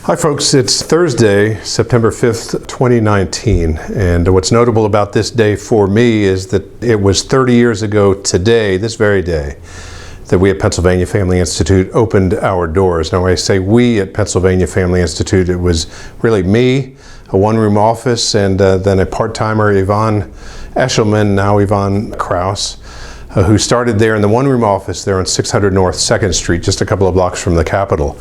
Hi folks, it's Thursday, September 5th, 2019, and what's notable about this day for me is that it was 30 years ago today, this very day, that we at Pennsylvania Family Institute opened our doors. Now when I say we at Pennsylvania Family Institute, it was really me, a one-room office, and then a part-timer, Yvonne Eshelman, now Yvonne Kraus, who started there in the one-room office there on 600 North 2nd Street, just a couple of blocks from the Capitol.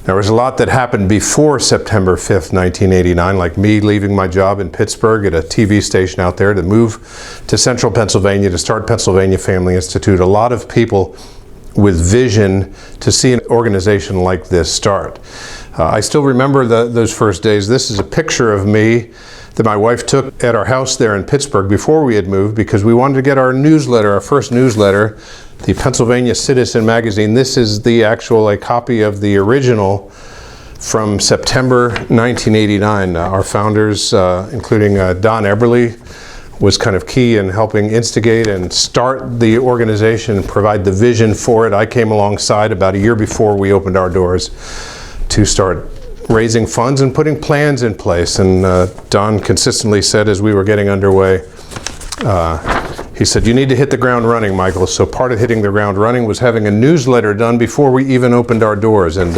There was a lot that happened before September 5th, 1989, like me leaving my job in Pittsburgh at a TV station out there to move to central Pennsylvania to start Pennsylvania Family Institute. A lot of people with vision to see an organization like this start. I still remember those first days. This is a picture of me that my wife took at our house there in Pittsburgh before we had moved, because we wanted to get our newsletter, our first newsletter, the Pennsylvania Citizen magazine. This is a copy of the original from September 1989. Our founders, including Don Eberly, was kind of key in helping instigate and start the organization and provide the vision for it. I came alongside about a year before we opened our doors to start raising funds and putting plans in place. And Don consistently said as we were getting underway, he said, "You need to hit the ground running, Michael." So part of hitting the ground running was having a newsletter done before we even opened our doors. And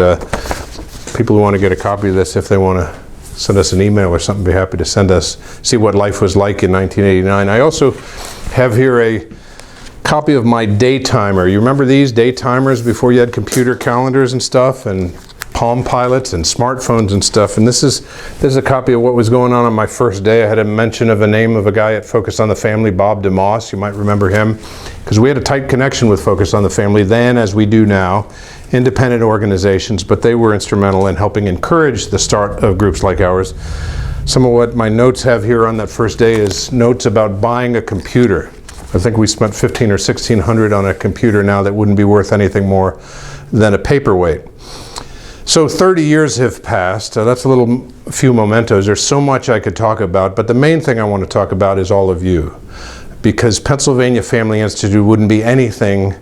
people who want to get a copy of this, if they want to send us an email or something, be happy to send us, see what life was like in 1989. I also have here a copy of my day timer. You remember these day timers before you had computer calendars and stuff, and Palm Pilots and smartphones and stuff? And this is a copy of what was going on my first day. I had a mention of a name of a guy at Focus on the Family, Bob DeMoss. You might remember him, because we had a tight connection with Focus on the Family then, as we do now, independent organizations, but they were instrumental in helping encourage the start of groups like ours. Some of what my notes have here on that first day is notes about buying a computer. I think we spent $1,500 or $1,600 on a computer now that wouldn't be worth anything more than a paperweight. So 30 years have passed. That's a few mementos. There's so much I could talk about, but the main thing I want to talk about is all of you, because Pennsylvania Family Institute wouldn't be anything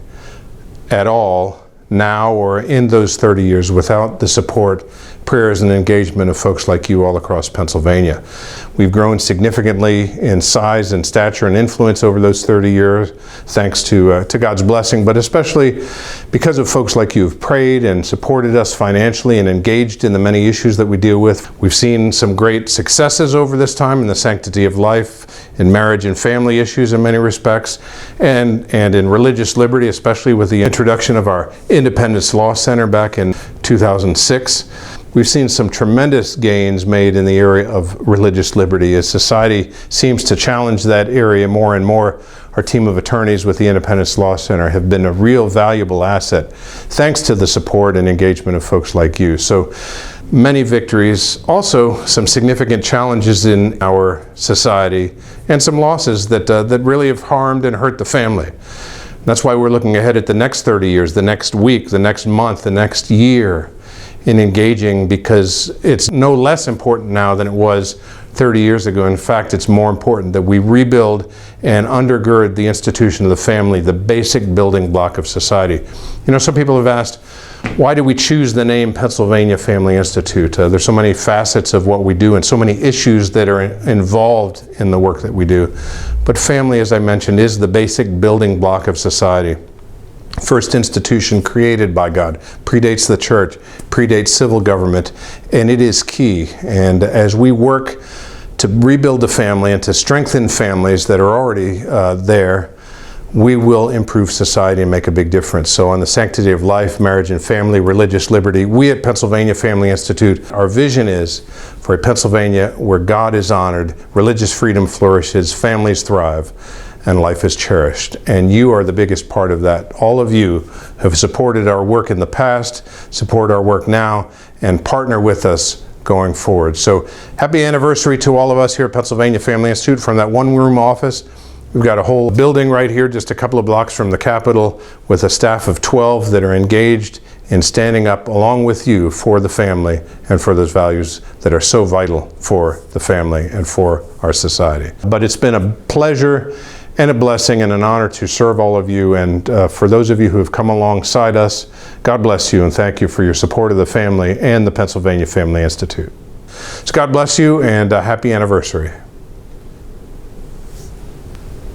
at all now or in those 30 years without the support, prayers, and engagement of folks like you all across Pennsylvania. We've grown significantly in size and stature and influence over those 30 years, thanks to God's blessing, but especially because of folks like you who've prayed and supported us financially and engaged in the many issues that we deal with. We've seen some great successes over this time in the sanctity of life, in marriage and family issues in many respects, and in religious liberty, especially with the introduction of our Independence Law Center back in 2006. We've seen some tremendous gains made in the area of religious liberty as society seems to challenge that area more and more. Our team of attorneys with the Independence Law Center have been a real valuable asset, thanks to the support and engagement of folks like you. So many victories, also some significant challenges in our society, and some losses that really have harmed and hurt the family. That's why we're looking ahead at the next 30 years, the next week, the next month, the next year in engaging, because it's no less important now than it was 30 years ago. In fact, it's more important that we rebuild and undergird the institution of the family, the basic building block of society. You know, some people have asked, why do we choose the name Pennsylvania Family Institute? There's so many facets of what we do and so many issues that are involved in the work that we do. But family, as I mentioned, is the basic building block of society. First institution created by God, predates the church, predates civil government, and it is key. And as we work to rebuild the family and to strengthen families that are already there, we will improve society and make a big difference. So on the sanctity of life, marriage and family, religious liberty, we at Pennsylvania Family Institute, our vision is for a Pennsylvania where God is honored, religious freedom flourishes, families thrive, and life is cherished. And you are the biggest part of that. All of you have supported our work in the past, support our work now, and partner with us going forward. So happy anniversary to all of us here at Pennsylvania Family Institute from that one-room office. We've got a whole building right here just a couple of blocks from the Capitol with a staff of 12 that are engaged in standing up along with you for the family and for those values that are so vital for the family and for our society. But it's been a pleasure and a blessing and an honor to serve all of you. And for those of you who have come alongside us, God bless you and thank you for your support of the family and the Pennsylvania Family Institute. So God bless you and a happy anniversary.